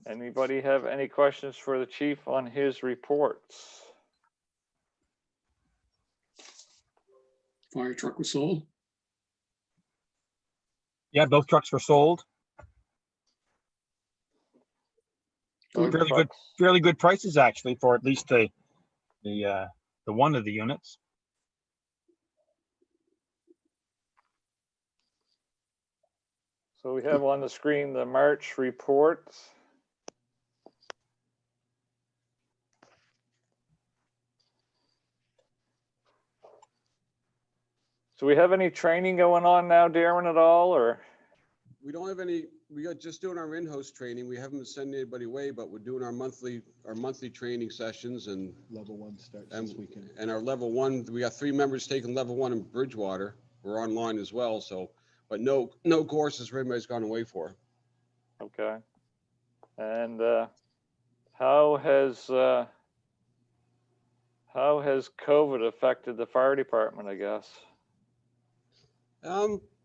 Anybody have any questions for the chief on his reports? Fire truck was sold. Yeah, both trucks were sold. Both Fairly good, trucks. fairly good prices actually for at least the one of the units. So we have on the screen the March report. So we have any training going on now, Darren, at all, or? We don't have any, we are just doing our in-house training. We haven't been sending anybody away, but we're doing our monthly training sessions and Level 1 starts this weekend. and our level 1, we got 3 members taking level 1 in Bridgewater. We're online as well, so, but no courses for anybody's gone away for. Okay. And how has COVID affected the fire department, I guess?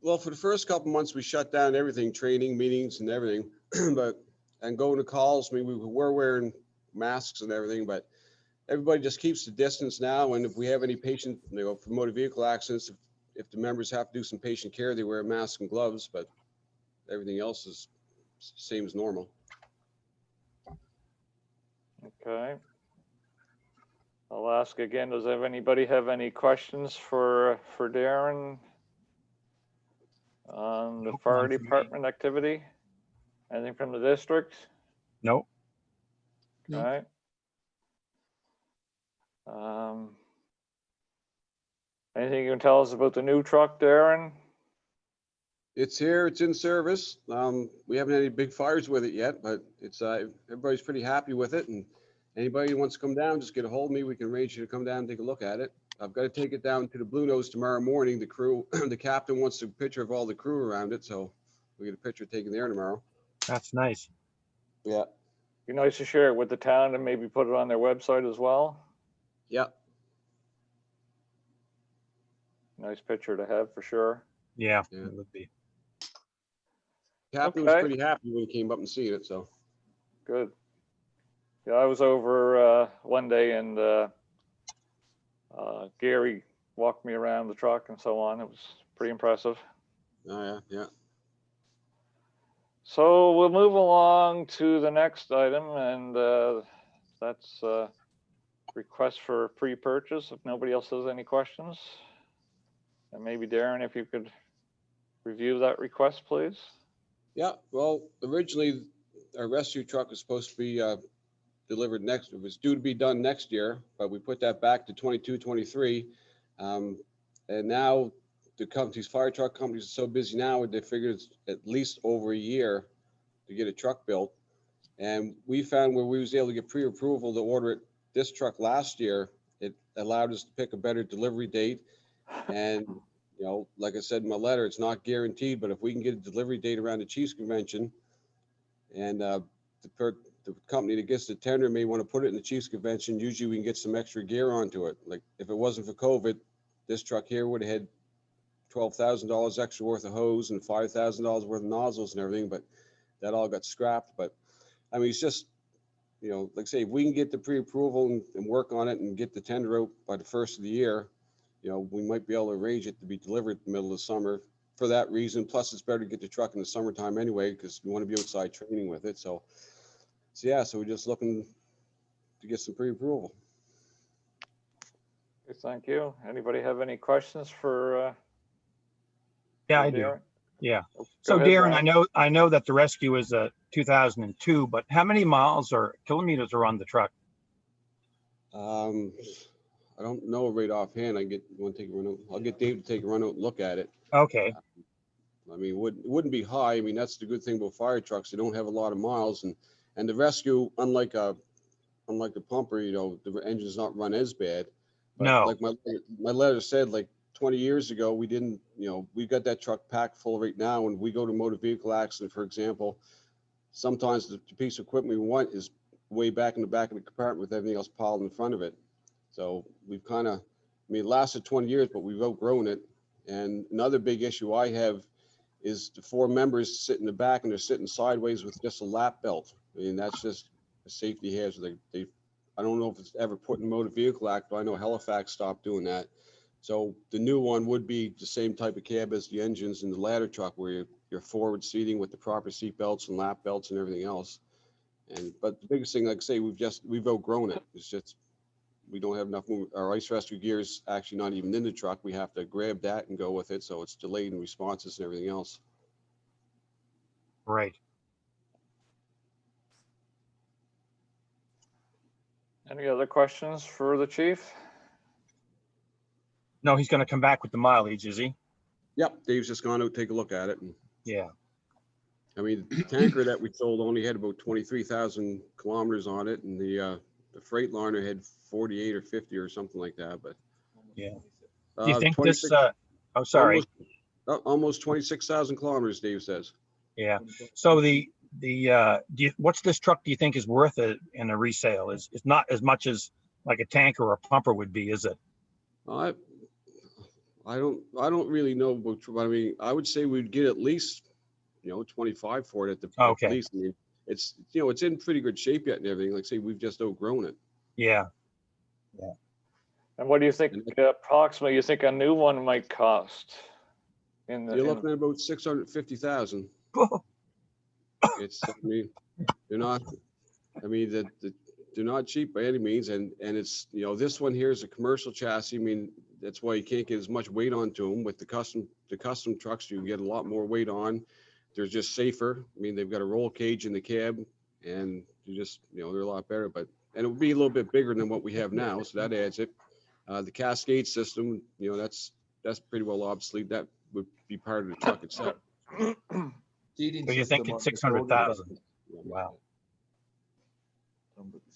Well, for the first couple months, we shut down everything, training, meetings and everything, and going to calls, I mean, we were wearing masks and everything, but everybody just keeps the distance now. And if we have any patient, for motor vehicle accidents, if the members have to do some patient care, they wear masks and gloves, but everything else is same as normal. Okay. I'll ask again, does anybody have any questions for Darren on the Nope, fire none for me. department activity? Anything from the district? Nope. No. Okay. Anything you can tell us about the new truck, Darren? It's here, it's in service. We haven't had any big fires with it yet, but it's, everybody's pretty happy with it. And anybody who wants to come down, just get a hold of me. We can arrange you to come down and take a look at it. I've got to take it down to the Blue Nose tomorrow morning. The crew, the captain wants a picture of all the crew around it. So we get a picture taken there tomorrow. That's nice. Yeah. Be nice to share it with the town and maybe put it on their website as well. Yeah. Nice picture to have for sure. Yeah, Yeah. it would be. Captain was Okay. pretty happy when he came up and seen it. So Good. Yeah, I was over one day and Gary walked me around the truck and so on. It was pretty impressive. oh yeah, yeah. So we'll move along to the next item, and that's request for pre-purchase, if nobody else has any questions. And maybe Darren, if you could review that request, please. Yeah, well, originally our rescue truck was supposed to be delivered next, it was due to be done next year, but we put that back to 22, 23. And now the companies, fire truck companies are so busy now, they figured it's at least over a year to get a truck built. And we found where we was able to get pre-approval to order it, this truck last year, it allowed us to pick a better delivery date. And like I said in my letter, it's not guaranteed, but if we can get a delivery date around the Chiefs Convention, and the company that gets the tender may want to put it in the Chiefs Convention, usually we can get some extra gear onto it. Like if it wasn't for COVID, this truck here would have had $12,000 extra worth of hose and $5,000 worth of nozzles and everything, but that all got scrapped. But I mean, it's just, like I say, if we can get the pre-approval and work on it and get the tender out by the first of the year, we might be able to arrange it to be delivered in the middle of the summer for that reason. Plus, it's better to get the truck in the summertime anyway, because we want to be outside training with it. So yeah, so we're just looking to get some pre-approval. Okay, thank you. Anybody have any questions for Yeah, for I do. Darren? Yeah. Go So ahead, Darren, Brian. I know that the rescue is 2002, but how many miles or kilometers are on the truck? I don't know right offhand. I'll get Dave to take a run out and look at it. Okay. I mean, it wouldn't be high. I mean, that's the good thing about fire trucks. They don't have a lot of miles, and the rescue, unlike a pumper, the engine's not run as bad. But No. like my letter said, like 20 years ago, we didn't, we got that truck packed full right now. When we go to a motor vehicle accident, for example, sometimes the piece of equipment we want is way back in the back of the compartment with everything else piled in front of it. So we've kind of, it lasted 20 years, but we've outgrown it. And another big issue I have is the 4 members sit in the back and they're sitting sideways with just a lap belt. I mean, that's just a safety hazard. I don't know if it's ever put in the Motor Vehicle Act, but I know Halifax stopped doing that. So the new one would be the same type of cab as the engines in the ladder truck, where you're forward seating with the proper seat belts and lap belts and everything else. But the biggest thing, like I say, we've outgrown it. It's just, we don't have enough our ice rescue gear is actually not even in the truck. We have to grab that and go with it. So it's delayed in responses and everything else. Right. Any other questions for the chief? No, he's gonna come back with the mileage, is he? Yep, Dave's just gone out, take a look at it. And Yeah. I mean, the tanker that we sold only had about 23,000 kilometers on it, and the Freightliner had 48 or 50 or something like that. But Yeah. Do you think this, 26 oh, sorry. almost 26,000 kilometers, Dave says. Yeah. So what's this truck do you think is worth it in a resale? It's not as much as like a tanker or a pumper would be, is it? I don't really know, but I mean, I would say we'd get at least, 25 for it at Okay. least. I mean, it's, it's in pretty good shape yet and everything. Like I say, we've just outgrown it. Yeah. And what do you think approximately you think a new one might cost? You're looking at about 650,000. It's, I mean, they're not, I mean, they're not cheap by any means. And it's, this one here is a commercial chassis. I mean, that's why you can't get as much weight onto them. With the custom trucks, you get a lot more weight on. They're just safer. I mean, they've got a roll cage in the cab, and you just, they're a lot better. But and it would be a little bit bigger than what we have now, so that adds it. The Cascade system, that's pretty well obsolete. That would be part of the truck itself. So you're thinking 600,000? Wow.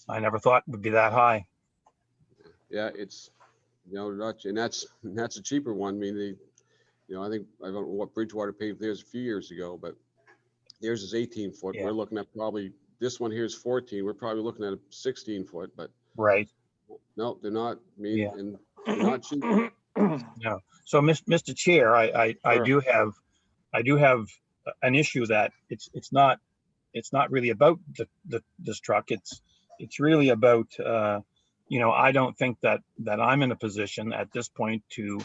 I never thought it would be that high. Yeah, it's, and that's a cheaper one. I mean, I think, I don't know what Bridgewater paid for theirs a few years ago, but theirs is 18 foot. Yeah. We're looking at probably, this one here is 14. We're probably looking at a 16 foot, but Right. no, they're not. I mean, Yeah. and they're not cheap. No. So, Mr. Chair, I Sure. do have an issue that it's not really about this truck. It's really about, I don't think that I'm in a position at this point to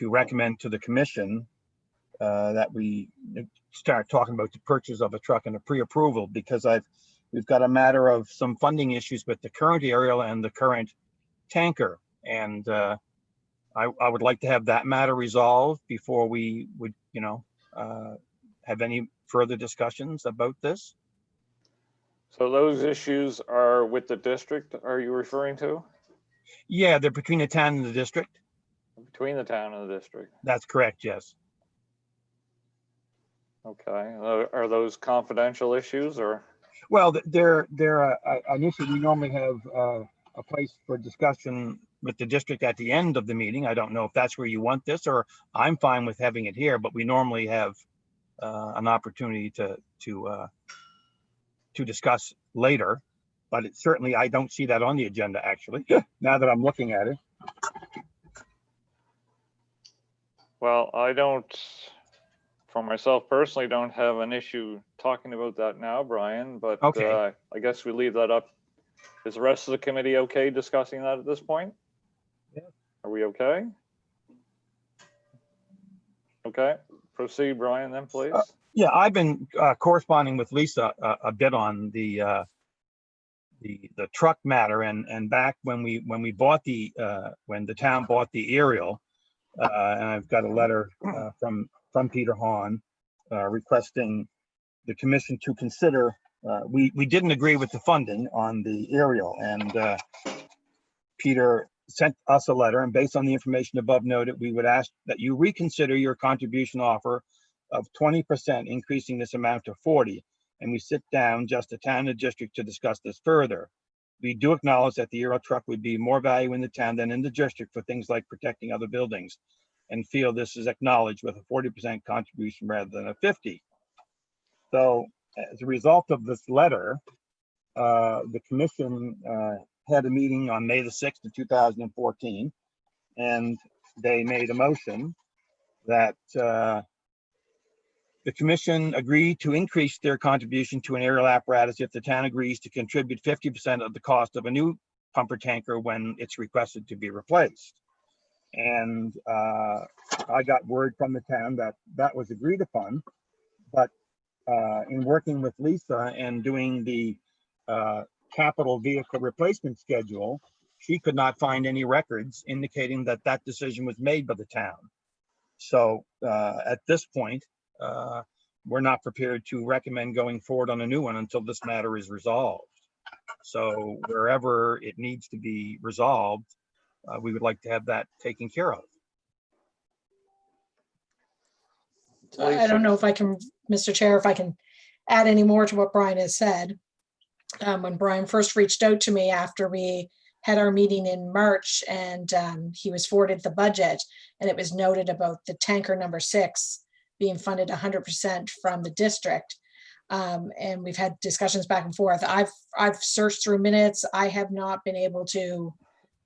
recommend to the commission that we start talking about the purchase of a truck and a pre-approval, because we've got a matter of some funding issues with the current aerial and the current tanker. And I would like to have that matter resolved before we would, have any further discussions about this. So those issues are with the district, are you referring to? Yeah, they're between the town and the district. Between the town and the district? That's correct, yes. Okay, are those confidential issues or? Well, they're an issue. We normally have a place for discussion with the district at the end of the meeting. I don't know if that's where you want this, or I'm fine with having it here, but we normally have an opportunity to discuss later. But it certainly, I don't see that on the agenda, actually, now that I'm looking at it. Well, I don't, for myself personally, don't have an issue talking about that now, Brian, but Okay. I guess we leave that up. Is the rest of the committee okay discussing that at this point? Yeah. Are we okay? Okay, proceed, Brian, then please. Yeah, I've been corresponding with Lisa a bit on the truck matter, and back when we bought when the town bought the aerial, and I've got a letter from Peter Hahn requesting the commission to consider. We didn't agree with the funding on the aerial, and Peter sent us a letter, and based on the information above noted, we would ask that you reconsider your contribution offer of 20%, increasing this amount to 40, and we sit down, just the town and the district, to discuss this further. We do acknowledge that the aerial truck would be more value in the town than in the district for things like protecting other buildings, and feel this is acknowledged with a 40% contribution rather than a 50. So as a result of this letter, the commission had a meeting on May the 6th of 2014, and they made a motion that The commission agreed to increase their contribution to an aerial apparatus if the town agrees to contribute 50% of the cost of a new pumper tanker when it's requested to be replaced. And I got word from the town that that was agreed upon, but in working with Lisa and doing the capital vehicle replacement schedule, she could not find any records indicating that that decision was made by the town. So at this point, we're not prepared to recommend going forward on a new one until this matter is resolved. So wherever it needs to be resolved, we would like to have that taken care of. So I don't know if I can, Mr. Chair, if I can add any more to what Brian has said. When Brian first reached out to me after we had our meeting in March, and he was forwarded the budget, and it was noted about the tanker number 6 being funded 100% from the district. And we've had discussions back and forth. I've searched through minutes. I have not been able to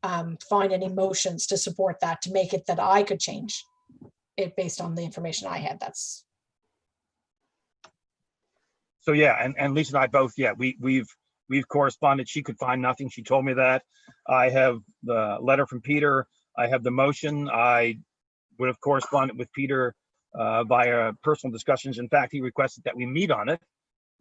find any motions to support that, to make it that I could change it based on the information I had. That's. So yeah, and Lisa and I both, yeah, we've corresponded. She could find nothing. She told me that. I have the letter from Peter. I have the motion. I would have corresponded with Peter via personal discussions. In fact, he requested that we meet on it.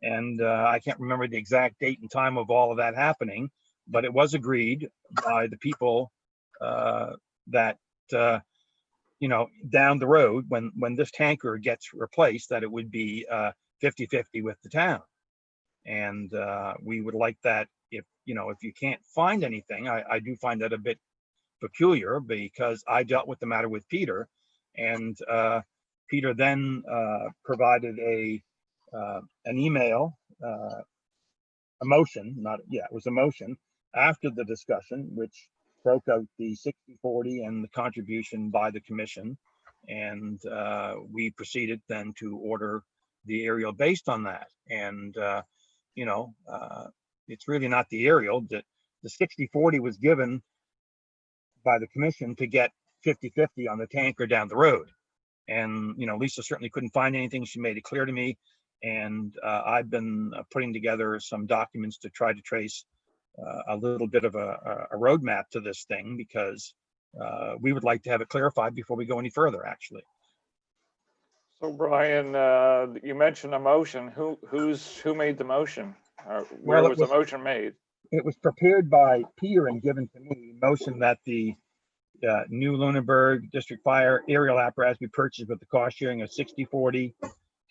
And I can't remember the exact date and time of all of that happening, but it was agreed by the people that, you know, down the road, when this tanker gets replaced, that it would be 50-50 with the town. And we would like that. If, you know, if you can't find anything, I do find that a bit peculiar, because I dealt with the matter with Peter, and Peter then provided an email, a motion, it was a motion after the discussion, which broke out the 60-40 and the contribution by the commission. And we proceeded then to order the aerial based on that. And, you know, it's really not the aerial. The 60-40 was given by the commission to get 50-50 on the tanker down the road. And, you know, Lisa certainly couldn't find anything. She made it clear to me. And I've been putting together some documents to try to trace a little bit of a roadmap to this thing, because we would like to have it clarified before we go any further, actually. So Brian, you mentioned a motion. Who made the motion? Where Well, was the motion made? It was prepared by Peter and given to me. Motion that the new Lunenburg District Fire aerial apparatus be purchased with the cost sharing of 60-40,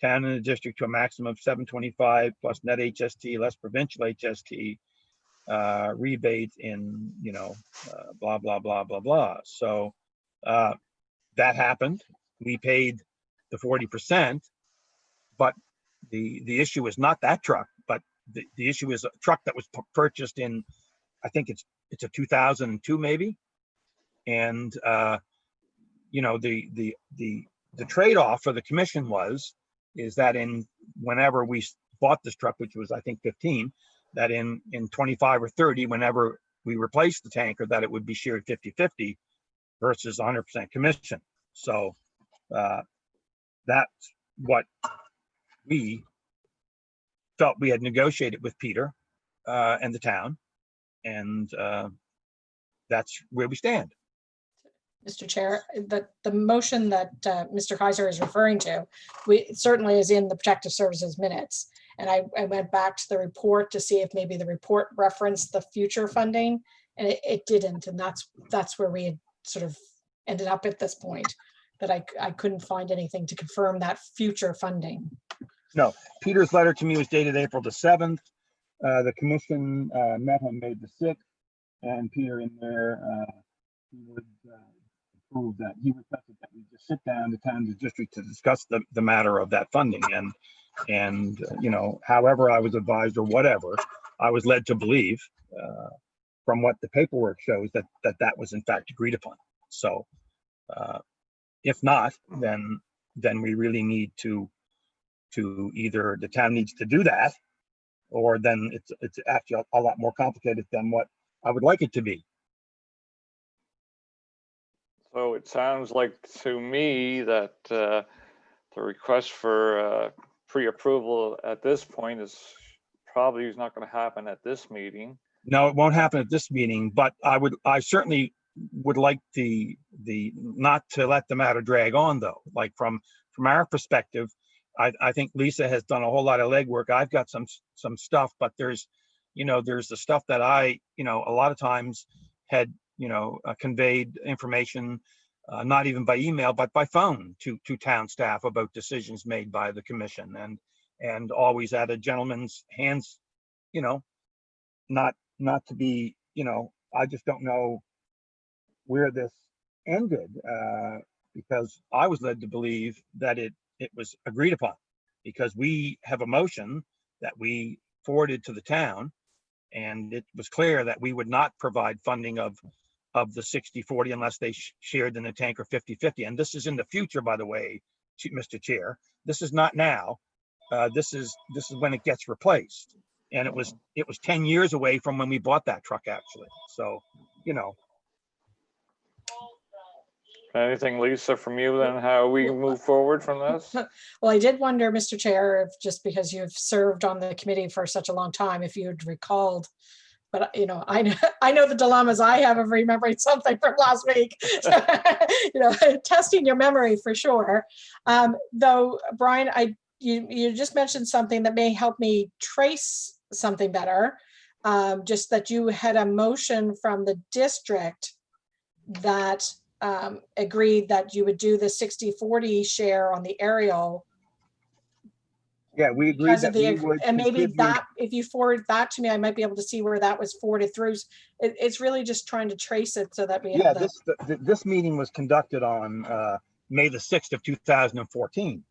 town and the district to a maximum of 725 plus net HST less provincial HST rebate in, you know, blah, blah, blah, blah, blah. So that happened. We paid the 40%, but the issue is not that truck, but the issue is a truck that was purchased in, I think it's a 2002 maybe. And you know, the trade-off for the commission is that whenever we bought this truck, which was I think 15, that in 25 or 30, whenever we replaced the tanker, that it would be shared 50-50 versus 100% commission. So that's what we felt we had negotiated with Peter and the town, and that's where we stand. Mr. Chair, the motion that Mr. Kaiser is referring to, it certainly is in the Protective Services minutes. And I went back to the report to see if maybe the report referenced the future funding, and it didn't. And that's where we had sort of ended up at this point, that I couldn't find anything to confirm that future funding. No, Peter's letter to me was dated April the 7th. The commission met on May the 6th, and Peter in there, he would prove that he requested that we just sit down, the town and the district, to discuss the matter of that funding. And you know, however I was advised or whatever, I was led to believe from what the paperwork shows that was in fact agreed upon. So if not, then we really need to either the town needs to do that, or then it's actually a lot more complicated than what I would like it to be. So it sounds like to me that The request for pre-approval at this point is probably not going to happen at this meeting. No, it won't happen at this meeting, but I certainly would like not to let the matter drag on though. Like from our perspective, I think Lisa has done a whole lot of legwork. I've got some stuff, but there's the stuff that I, a lot of times had, conveyed information, not even by email, but by phone to town staff about decisions made by the commission and always at a gentleman's hands, not to be, I just don't know where this ended, because I was led to believe that it was agreed upon, because we have a motion that we forwarded to the town, and it was clear that we would not provide funding of the 60/40 unless they shared in the tanker 50/50. And this is in the future, by the way, Mr. Chair. This is not now. This is when it gets replaced. And it was 10 years away from when we bought that truck, actually. So, Anything, Lisa, from you then, how we move forward from this? Well, I did wonder, Mr. Chair, if just because you've served on the committee for such a long time, if you'd recalled, but I know the dilemmas I have of remembering something from last week, testing your memory for sure. Though, Brian, you just mentioned something that may help me trace something better. Just that you had a motion from the district that agreed that you would do the 60/40 share on the aerial. yeah, we agreed Because that of the, we would and maybe contribute- that, if you forward that to me, I might be able to see where that was forwarded through. It's really just trying to trace it so that we Yeah, have that. this meeting was conducted on May the 6th of 2014.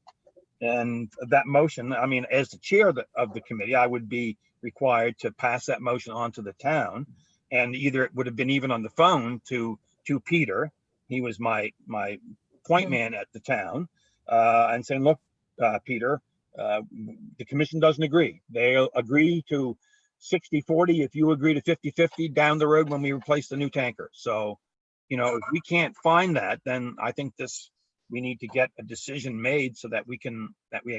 And that motion, I mean, as the chair of the committee, I would be required to pass that motion on to the town. And either it would have been even on the phone to Peter. He was my point man at the town, and saying, look, Peter, the commission doesn't agree. They'll agree to 60/40 if you agree to 50/50 down the road when we replace the new tanker. So, if we can't find that, then I think we need to get a decision made so that we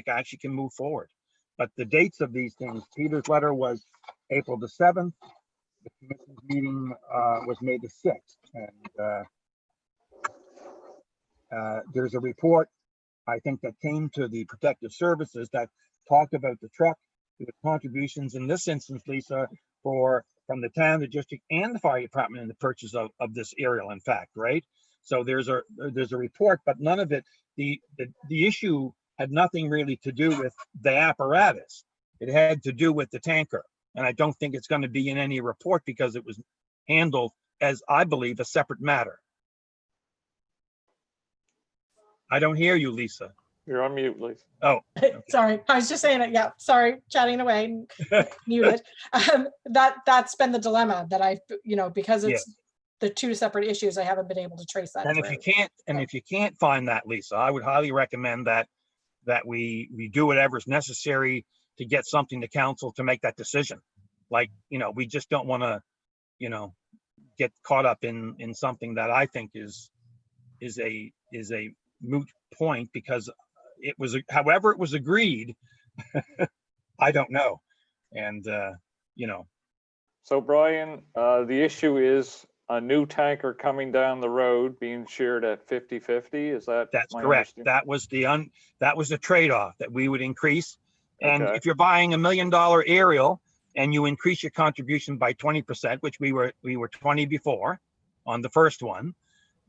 actually can move forward. But the dates of these things, Peter's letter was April the 7th. The commission's meeting was May the 6th. And there's a report, I think, that came to the protective services that talked about the truck, the contributions in this instance, Lisa, from the town, the district, and the fire department in the purchase of this aerial, in fact, right? So there's a report, but none of it, the issue had nothing really to do with the apparatus. It had to do with the tanker. And I don't think it's going to be in any report because it was handled as, I believe, a separate matter. I don't hear you, Lisa. You're on mute, Lisa. Oh, Sorry, I was just saying it. Yeah, sorry, chatting away, muted. That's been the dilemma that because it's the two separate issues, I haven't been able to trace that. and if you can't find that, Lisa, I would highly recommend that we do whatever's necessary to get something to council to make that decision. Like, we just don't want to, get caught up in something that I think is a moot point, because it was, however it was agreed, I don't know. And, So Brian, the issue is a new tanker coming down the road being shared at 50/50. Is that? that's my correct. understanding? That was the trade-off that we would increase. And Okay. if you're buying $1 million aerial and you increase your contribution by 20%, which we were 20 before on the first one,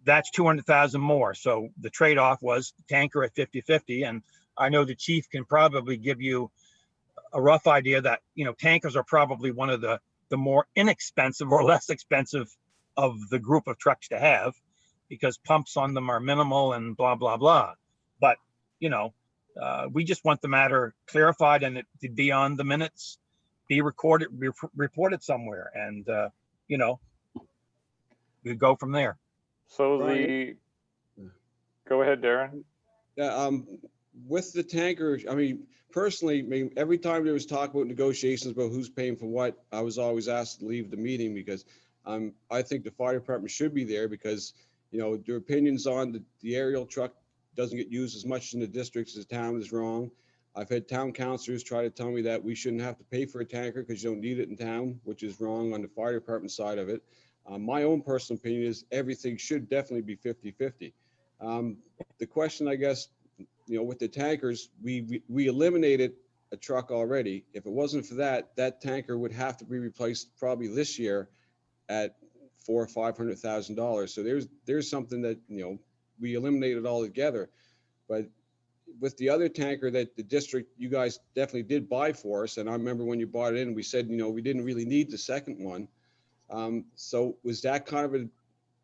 that's 200,000 more. So the trade-off was tanker at 50/50. And I know the chief can probably give you a rough idea that, tankers are probably one of the more inexpensive or less expensive of the group of trucks to have, because pumps on them are minimal and blah, blah, blah. But, we just want the matter clarified and it to be on the minutes, be recorded, reported somewhere. And, we go from there. So Brian? Go ahead, Darren. Yeah, with the tanker, I mean, personally, every time there was talk about negotiations about who's paying for what, I was always asked to leave the meeting because I think the fire department should be there because, their opinions on the aerial truck doesn't get used as much in the districts as the town is wrong. I've had town councilors try to tell me that we shouldn't have to pay for a tanker because you don't need it in town, which is wrong on the fire department side of it. My own personal opinion is everything should definitely be 50-50. The question, I guess, with the tankers, we eliminated a truck already. If it wasn't for that, that tanker would have to be replaced probably this year at $400,000 or $500,000. So there's something that, we eliminated altogether. But with the other tanker that the district, you guys definitely did buy for us. And I remember when you bought it in, we said, we didn't really need the second one. So was that kind of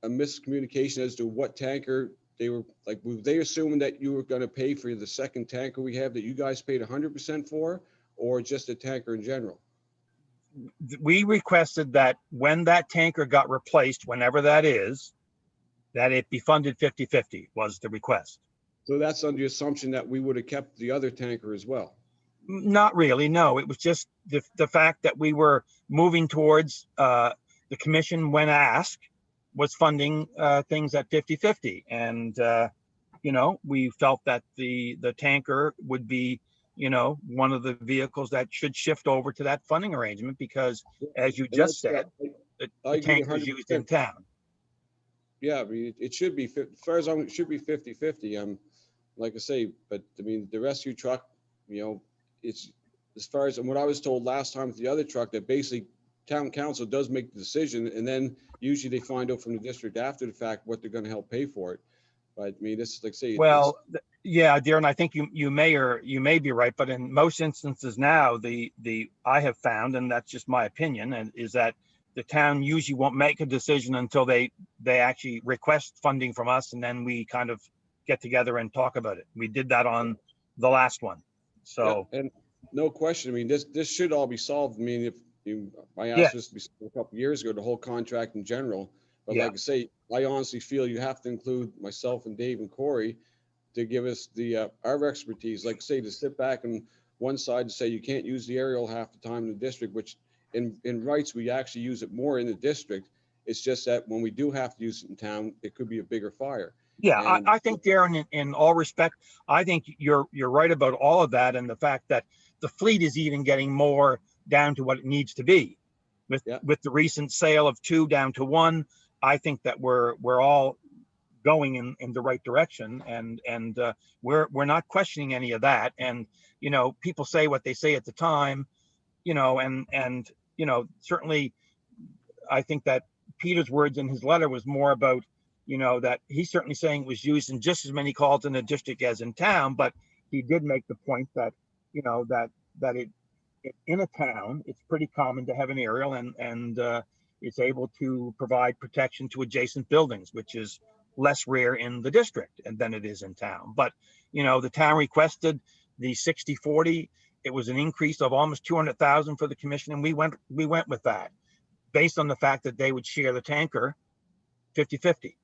a miscommunication as to what tanker they were like? Were they assuming that you were going to pay for the second tanker we have that you guys paid 100% for, or just a tanker in general? We requested that when that tanker got replaced, whenever that is, that it be funded 50-50 was the request. So that's under the assumption that we would have kept the other tanker as well. Not really, no. It was just the fact that we were moving towards the commission, when asked, was funding things at 50-50. And, we felt that the tanker would be, one of the vehicles that should shift over to that funding arrangement, because as you just said, the tanker is used in town. Yeah, I mean, it should be, as far as it should be 50-50. Like I say, but I mean, the rescue truck, it's as far as what I was told last time with the other truck, that basically town council does make the decision, and then usually they find out from the district after the fact what they're going to help pay for it. But I mean, this is like say, well, yeah, Darren, I think you may be right, but in most instances now, I have found, and that's just my opinion, and is that the town usually won't make a decision until they actually request funding from us, and then we kind of get together and talk about it. We did that on the last one. So, yeah, and no question. I mean, this should all be solved. I mean, I asked this to be a couple of years ago, the whole contract in general. But like I say, I honestly feel you have to include myself and Dave and Corey to give us our expertise. Like I say, to sit back and one side to say you can't use the aerial half the time in the district, which in rights we actually use it more in the district. It's just that when we do have to use it in town, it could be a bigger fire. Yeah, I think, Darren, in all respect, I think you're right about all of that, and the fact that the fleet is even getting more down to what it needs to be. With the recent sale of 2 down to 1, I think that we're all going in the right direction, and we're not questioning any of that. And people say what they say at the time, and certainly, I think that Peter's words in his letter was more about, that he's certainly saying it was used in just as many calls in the district as in town, but he did make the point that, that it in a town, it's pretty common to have an aerial, and it's able to provide protection to adjacent buildings, which is less rare in the district than it is in town. But, the town requested the 60-40. It was an increase of almost 200,000 for the commission, and we went with that based on the fact that they would share the tanker 50-50.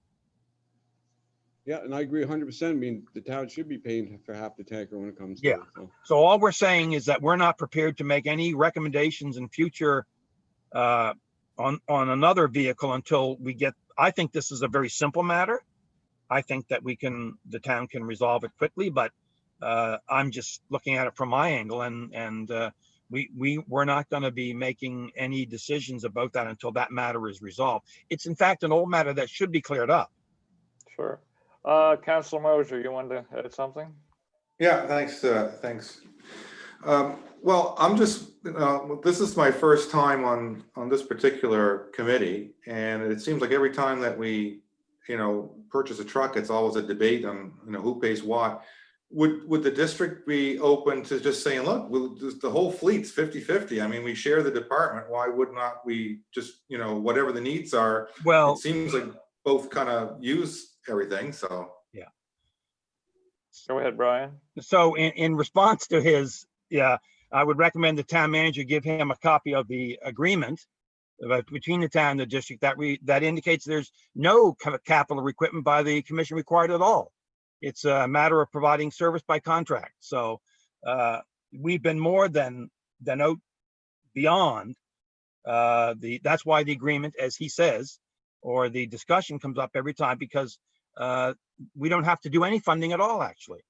Yeah, and I agree 100%. I mean, the town should be paying for half the tanker when it comes to Yeah. it. So all we're saying is that we're not prepared to make any recommendations in future on another vehicle until we get, I think this is a very simple matter. I think that the town can resolve it quickly, but I'm just looking at it from my angle, and we're not going to be making any decisions about that until that matter is resolved. It's in fact an old matter that should be cleared up. Sure. Councilor Mosier, you wanted to add something? Yeah, thanks. Well, I'm just, this is my first time on this particular committee, and it seems like every time that we, purchase a truck, it's always a debate on, who pays what. Would the district be open to just saying, look, the whole fleet's 50-50? I mean, we share the department. Why would not we just, whatever the needs are? Well, it seems like both kind of use everything, so. Yeah. Go ahead, Brian. So in response to his, I would recommend the town manager give him a copy of the agreement between the town and the district that indicates there's no kind of capital equipment by the commission required at all. It's a matter of providing service by contract. So we've been more than out beyond that's why the agreement, as he says, or the discussion comes up every time, because we don't have to do any funding at all, actually.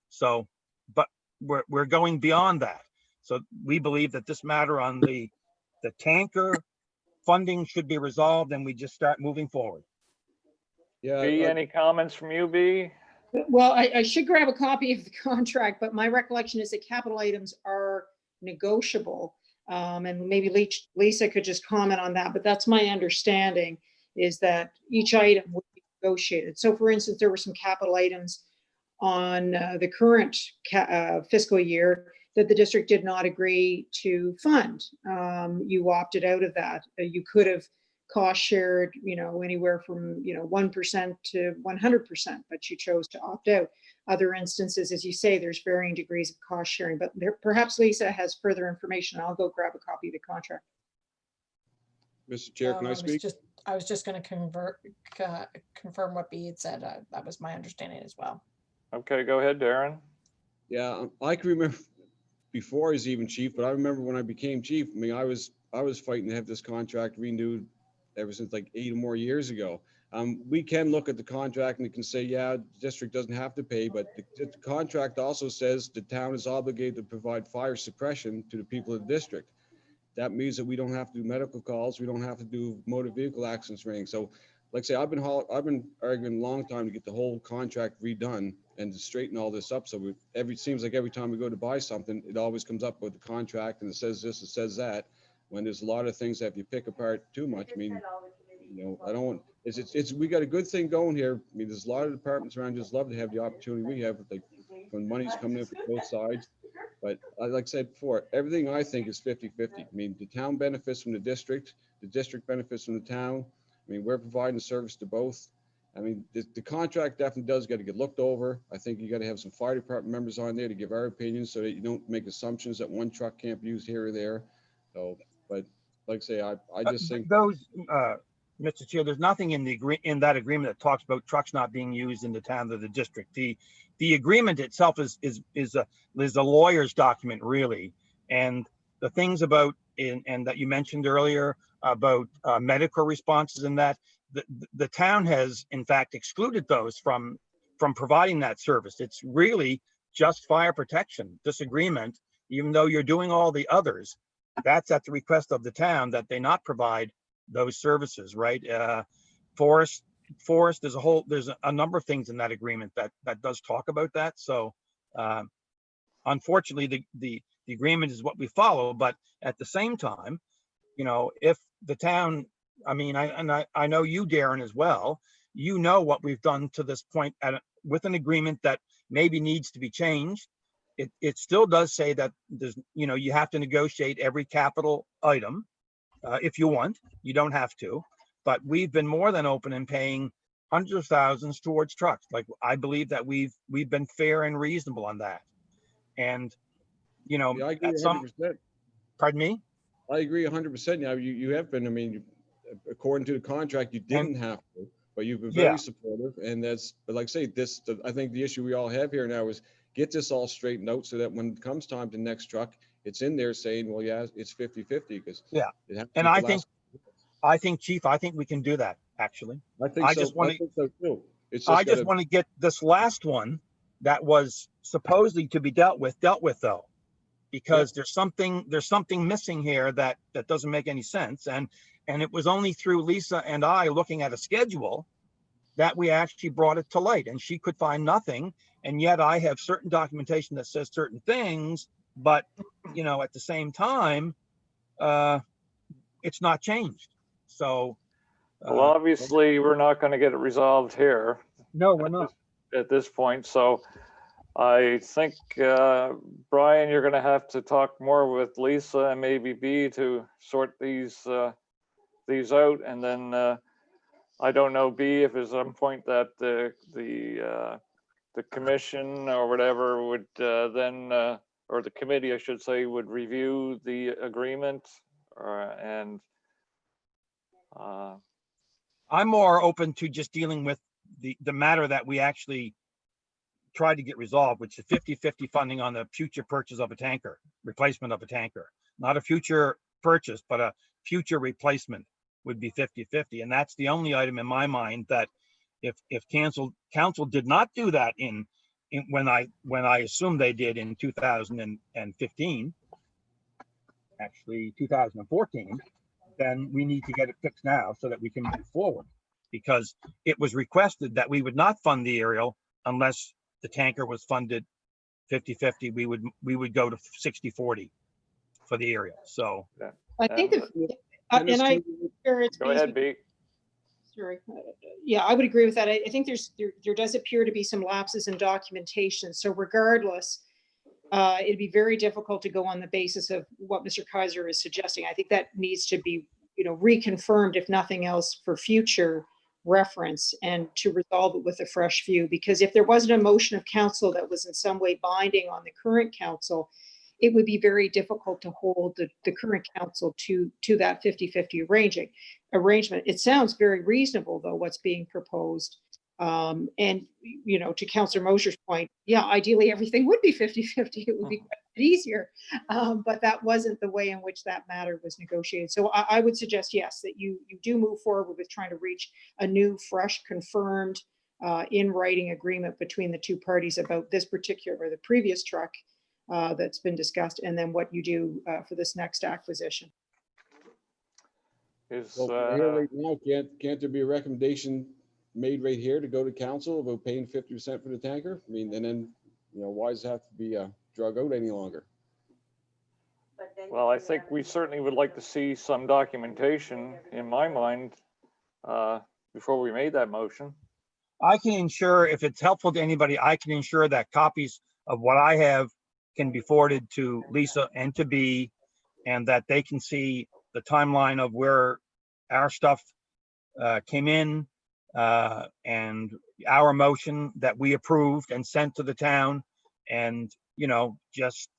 So, but we're going beyond that. So we believe that this matter on the tanker funding should be resolved and we just start moving forward. Yeah, B, any comments from you, B? Well, I should grab a copy of the contract, but my recollection is that capital items are negotiable. And maybe Lisa could just comment on that, but that's my understanding, is that each item would be negotiated. So for instance, there were some capital items on the current fiscal year that the district did not agree to fund. You opted out of that. You could have cost shared, anywhere from, 1% to 100%, but you chose to opt out. Other instances, as you say, there's varying degrees of cost sharing, but perhaps Lisa has further information. I'll go grab a copy of the contract. Mr. Chair, can I speak? I was just going to confirm what B had said. That was my understanding as well. Okay, go ahead, Darren. Yeah, I can remember before I was even chief, but I remember when I became chief, I mean, I was fighting to have this contract renewed ever since like 8 or more years ago. We can look at the contract and we can say, yeah, the district doesn't have to pay, but the contract also says the town is obligated to provide fire suppression to the people of the district. That means that we don't have to do medical calls. We don't have to do motor vehicle accidents ring. So like I say, I've been arguing a long time to get the whole contract redone and to straighten all this up. So it seems like every time we go to buy something, it always comes up with the contract and it says this, it says that, when there's a lot of things that if you pick apart too much, I mean, I don't want, we got a good thing going here. I mean, there's a lot of departments around just love to have the opportunity we have, like when money's coming in from both sides. But like I said before, everything I think is 50-50. I mean, the town benefits from the district benefits from the town. I mean, we're providing service to both. I mean, the contract definitely does got to get looked over. I think you got to have some fire department members on there to give our opinions so that you don't make assumptions that one truck can't be used here or there. So, but like I say, I just think those, Mr. Chair, there's nothing in that agreement that talks about trucks not being used in the town or the district. The agreement itself is a lawyer's document, really, and the things about and that you mentioned earlier about medical responses and that the town has in fact excluded those from providing that service. It's really just fire protection. This agreement, even though you're doing all the others, that's at the request of the town that they not provide those services, right? Forest, there's a number of things in that agreement that does talk about that. So unfortunately, the agreement is what we follow, but at the same time, if the town, I mean, I know you, Darren, as well, what we've done to this point with an agreement that maybe needs to be changed. It still does say that there's, you have to negotiate every capital item if you want. You don't have to, but we've been more than open in paying hundreds of thousands towards trucks. Like, I believe that we've been fair and reasonable on that. And, yeah, I agree 100%. Pardon me? I agree 100%. Now you have been, I mean, according to the contract, you didn't have to, but you've been very supportive. And but like I say, I think the issue we all have here now is get this all straightened out so that when it comes time to the next truck, it's in there saying, well, yeah, it's 50-50 because and I think, Chief, I think we can do that, actually. I think so too. I just want to get this last one that was supposedly to be dealt with though, because there's something missing here that doesn't make any sense. And it was only through Lisa and I looking at a schedule that we actually brought it to light, and she could find nothing. And yet I have certain documentation that says certain things, but at the same time, it's not changed. So, Well, obviously, we're not going to get it resolved here. No, we're not. At this point. So I think, Brian, you're going to have to talk more with Lisa and maybe B to sort these out. And then I don't know, B, if at some point that the commission or whatever would then, or the committee, I should say, would review the agreement and I'm more open to just dealing with the matter that we actually tried to get resolved, which is 50-50 funding on the future purchase of a tanker, replacement of a tanker. Not a future purchase, but a future replacement would be 50-50. And that's the only item in my mind that if council did not do that when I assumed they did in 2015, actually 2014, then we need to get it fixed now so that we can move forward. Because it was requested that we would not fund the aerial unless the tanker was funded 50-50. We would go to 60-40 for the aerial. So I think, And- and I, sure it's Go ahead, B. Sorry. Yeah, I would agree with that. I think there does appear to be some lapses in documentation. So regardless, it'd be very difficult to go on the basis of what Mr. Kaiser is suggesting. I think that needs to be, reconfirmed, if nothing else, for future reference and to resolve it with a fresh view. Because if there wasn't a motion of council that was in some way binding on the current council, it would be very difficult to hold the current council to that 50-50 arrangement. It sounds very reasonable, though, what's being proposed. And, to Councillor Mosher's point, yeah, ideally everything would be 50-50. It would be quite a bit easier. But that wasn't the way in which that matter was negotiated. So I would suggest, yes, that you do move forward with trying to reach a new, fresh, confirmed in writing agreement between the two parties about this particular or the previous truck that's been discussed, and then what you do for this next acquisition. Well, here right now, can't there be a recommendation made right here to go to council about paying 50% for the tanker? I mean, and then, why does it have to be drug out any longer? Well, I think we certainly would like to see some documentation, in my mind, before we made that motion. I can ensure, if it's helpful to anybody, I can ensure that copies of what I have can be forwarded to Lisa and to B, and that they can see the timeline of where our stuff came in, and our motion that we approved and sent to the town, and just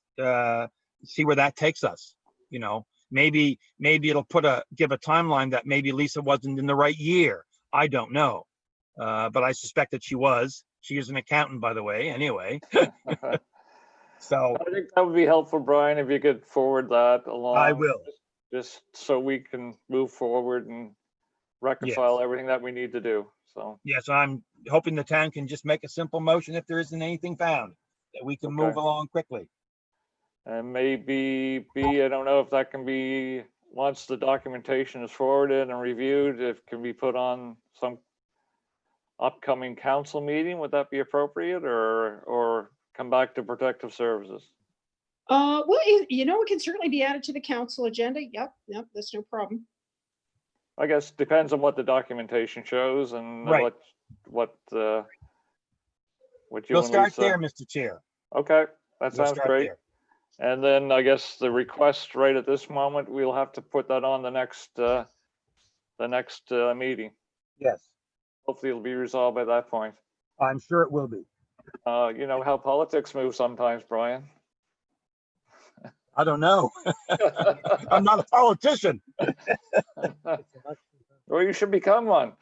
see where that takes us. Maybe it'll give a timeline that maybe Lisa wasn't in the right year. I don't know, but I suspect that she was. She is an accountant, by the way, anyway. So I think that would be helpful, Brian, if you could forward that along. I will. Just so we can move forward and reconcile everything that we need to do. So, Yes, I'm hoping the town can just make a simple motion if there isn't anything found, that we can move Okay. along quickly. and maybe B, I don't know if that can be, once the documentation is forwarded and reviewed, if it can be put on some upcoming council meeting. Would that be appropriate, or come back to protective services? Well, it can certainly be added to the council agenda. Yep, that's no problem. I guess depends on what the documentation shows and Right. what you We'll and start Lisa. there, Mr. Chair. Okay, that We'll sounds start great. there. And then I guess the request right at this moment, we'll have to put that on the next meeting. Yes, Hopefully it'll be resolved by that point. I'm sure it will be. You know how politics move sometimes, Brian. I don't know. I'm not a politician. Or you should become one.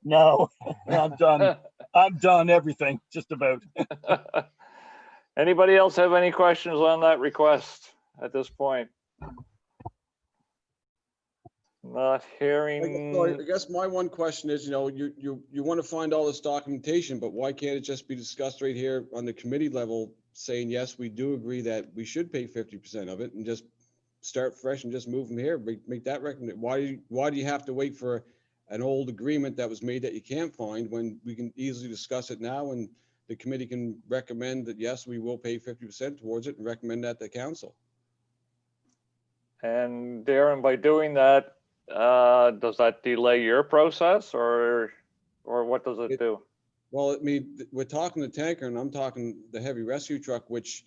No, I'm done. I'm done everything, just about. Anybody else have any questions on that request at this point? Not I hearing. guess my one question is, you want to find all this documentation, but why can't it just be discussed right here on the committee level, saying, yes, we do agree that we should pay 50% of it, and just start fresh and just move from here, make that recommendation? Why do you have to wait for an old agreement that was made that you can't find, when we can easily discuss it now, and the committee can recommend that, yes, we will pay 50% towards it, and recommend that to council? And Darren, by doing that, does that delay your process, or what does it do? Well, I mean, we're talking the tanker, and I'm talking the heavy rescue truck, which,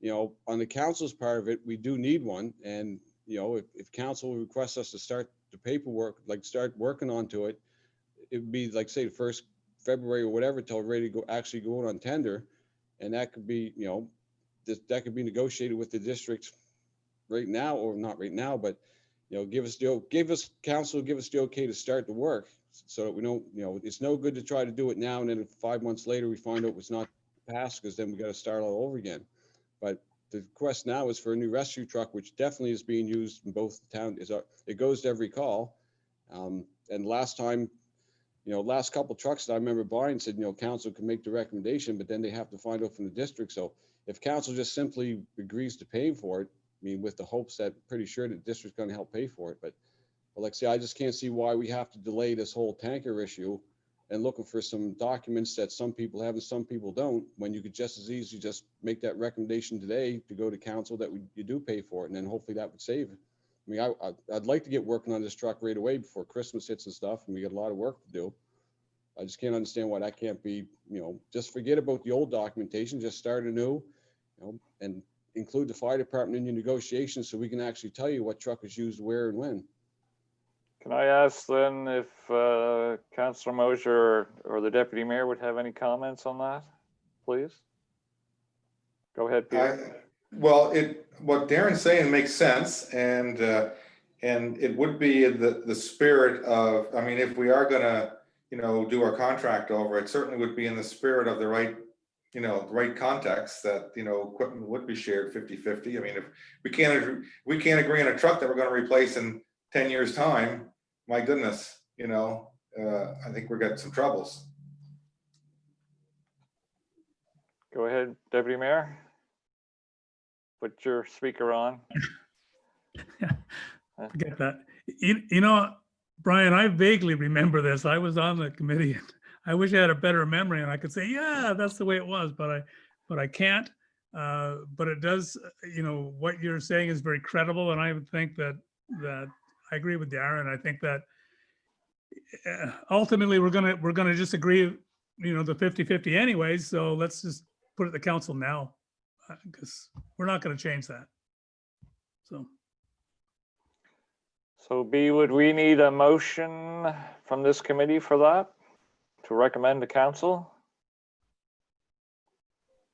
on the council's part of it, we do need one. And, if council requests us to start the paperwork, like start working onto it, it would be like, say, the 1st February or whatever, till ready to go, actually going on tender. And that could be, that could be negotiated with the district right now, or not right now, but, give us council, give us the okay to start the work, so that we don't, it's no good to try to do it now, and then 5 months later, we find out it's not passed, because then we got to start all over again. But the request now is for a new rescue truck, which definitely is being used in both towns. It goes to every call. And last time, last couple trucks, I remember Brian said, council can make the recommendation, but then they have to find out from the district. So if council just simply agrees to pay for it, I mean, with the hopes that pretty sure the district's going to help pay for it. But like I say, I just can't see why we have to delay this whole tanker issue and looking for some documents that some people have and some people don't, when you could just as easily just make that recommendation today to go to council that you do pay for it. And then hopefully that would save it. I mean, I'd like to get working on this truck right away before Christmas hits and stuff, and we got a lot of work to do. I just can't understand why that can't be, just forget about the old documentation, just start anew, and include the fire department in your negotiations so we can actually tell you what truck is used where and when. Can I ask then if Councillor Mosher or the deputy mayor would have any comments on that, please? Go ahead, Peter. Well, what Darren's saying makes sense, and it would be the spirit of, I mean, if we are gonna, do our contract over, it certainly would be in the spirit of the right, the right context that, equipment would be shared 50-50. I mean, if we can't agree on a truck that we're gonna replace in 10 years' time, my goodness, I think we're getting some troubles. Go ahead, Deputy Mayor. Put your speaker on. Forget that. Brian, I vaguely remember this. I was on the committee. I wish I had a better memory and I could say, yeah, that's the way it was, but I can't. But it does, what you're saying is very credible, and I would think that I agree with Darren. I think that ultimately we're gonna just agree, the 50-50 anyways. So let's just put it to council now, because we're not going to change that. So B, would we need a motion from this committee for that to recommend to council?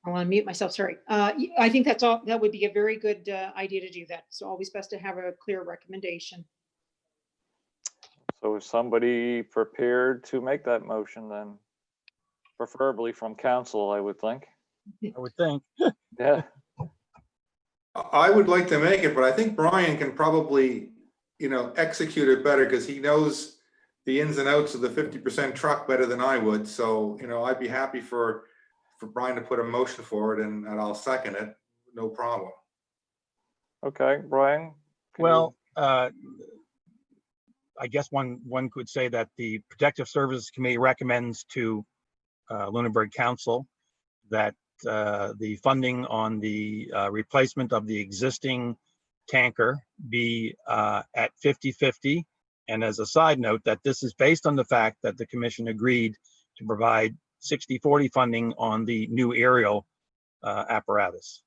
I want to mute myself, sorry. I think that's all, that would be a very good idea to do that. It's always best to have a clear recommendation. So is somebody prepared to make that motion then? Preferably from council, I would think. I would think. Yeah. I would like to make it, but I think Brian can probably, execute it better because he knows the ins and outs of the 50% truck better than I would. So, I'd be happy for Brian to put a motion forward and I'll second it. No problem. Okay, Brian. Well, I guess one could say that the Protective Services Committee recommends to Lunenburg Council that the funding on the replacement of the existing tanker be at 50-50. And as a side note, that this is based on the fact that the commission agreed to provide 60-40 funding on the new aerial apparatus.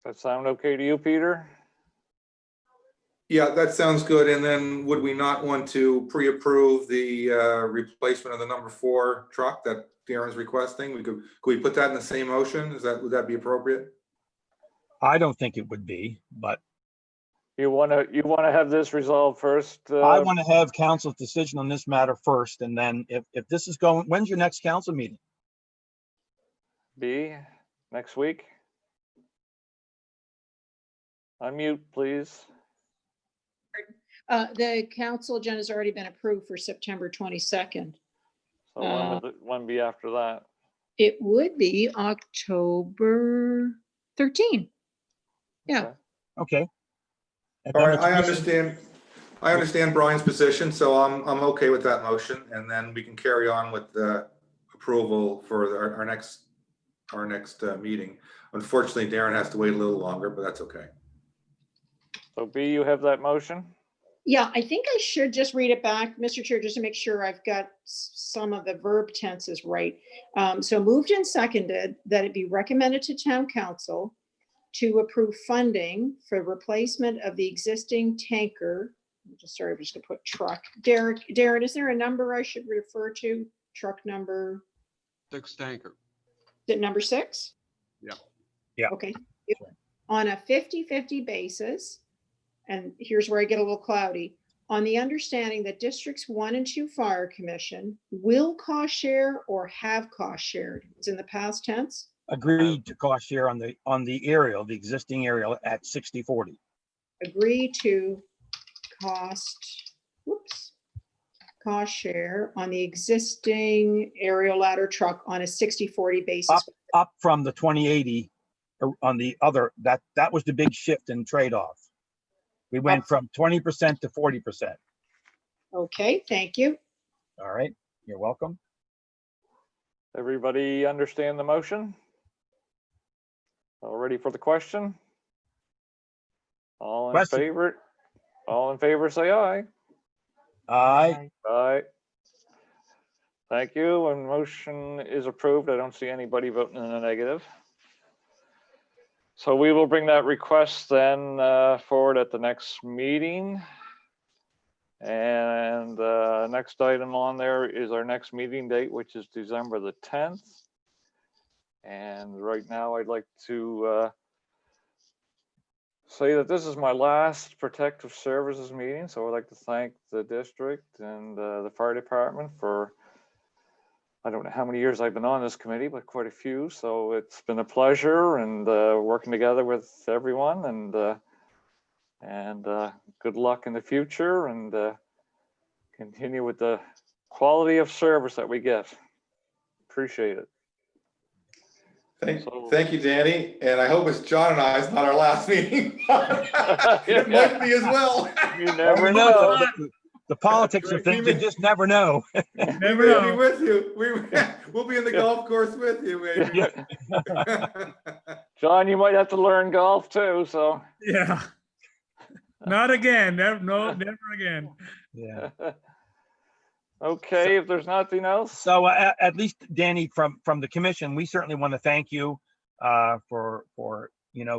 That sound okay to you, Peter? Yeah, that sounds good. And then would we not want to pre-approve the replacement of the number 4 truck that Darren's requesting? Could we put that in the same motion? Would that be appropriate? I don't think it would be, but You want to have this resolved first? I want to have council's decision on this matter first. And then if this is going, when's your next council meeting? B, next week? Unmute, please. The council agenda has already been approved for September 22nd. So when would one be after that? It would be October 13. Yeah. Okay. And All then right, the I commission- understand Brian's position, so I'm okay with that motion, and then we can carry on with the approval for our next meeting. Unfortunately, Darren has to wait a little longer, but that's okay. So B, you have that motion? Yeah, I think I should just read it back, Mr. Chair, just to make sure I've got some of the verb tenses right. So moved and seconded that it be recommended to town council to approve funding for replacement of the existing tanker. I'm just gonna put truck. Darren, is there a number I should refer to? Truck number? 6 tanker. Is it number 6? Yeah. Yeah. Okay. On a 50-50 basis, and here's where I get a little cloudy, on the understanding that districts 1 and 2 fire commission will cost share or have cost shared. It's in the past tense. Agreed to cost share on the aerial, the existing aerial at 60-40. Agree to cost cost share on the existing aerial ladder truck on a 60/40 basis. Up from the 2080 on the other, that was the big shift in trade-off. We went from 20% to 40%. Okay, thank you. All right, you're welcome. Everybody understand the motion? All ready for the question? All in Question. favor? All in favor, say aye. Aye. Aye. Thank you, and motion is approved. I don't see anybody voting in the negative. So we will bring that request then forward at the next meeting. And next item on there is our next meeting date, which is December the 10th. And right now I'd like to say that this is my last Protective Services meeting. So I'd like to thank the district and the fire department for, I don't know how many years I've been on this committee, but quite a few. So it's been a pleasure and working together with everyone, and good luck in the future, and continue with the quality of service that we get. Appreciate it. Thank you, Danny. And I hope it's John and I's not our last meeting. It might be as well. You never know. The politics of things, you just never know. Never We'll be know. with you. We'll be in the golf course with you, maybe. John, you might have to learn golf too, so. Yeah. Not again. Never, no, never again. Yeah. Okay, if there's nothing else. So at least, Danny, from the commission, we certainly want to thank you for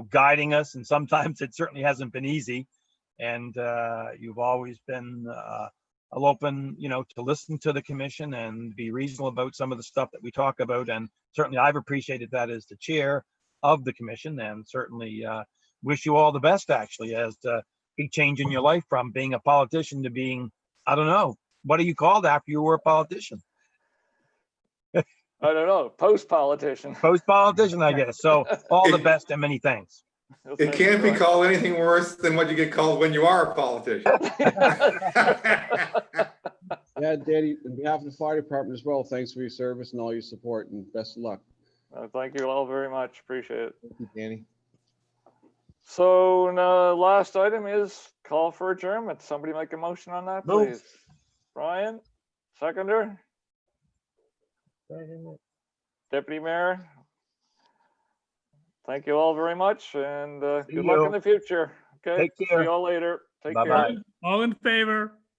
guiding us, and sometimes it certainly hasn't been easy. And you've always been open, to listen to the commission and be reasonable about some of the stuff that we talk about. And certainly I've appreciated that as the chair of the commission, and certainly wish you all the best, actually, as the big change in your life from being a politician to being, I don't know, what are you called after you were a politician? I don't know, post-politician. Post-politician, I guess. So all the best and many thanks. It can't be called anything worse than what you get called when you are a politician. Yeah, Danny, on behalf of the fire department as well, thanks for your service and all your support, and best of luck. Thank you all very much. Appreciate it. Thank you, Danny. So last item is call for adjournment. Somebody make a motion on that, Move. please. Brian, seconder. Deputy Mayor. Thank you all very much, and good luck you. in the future. Okay. Take care. See you all later. Take Bye-bye. care. All in favor?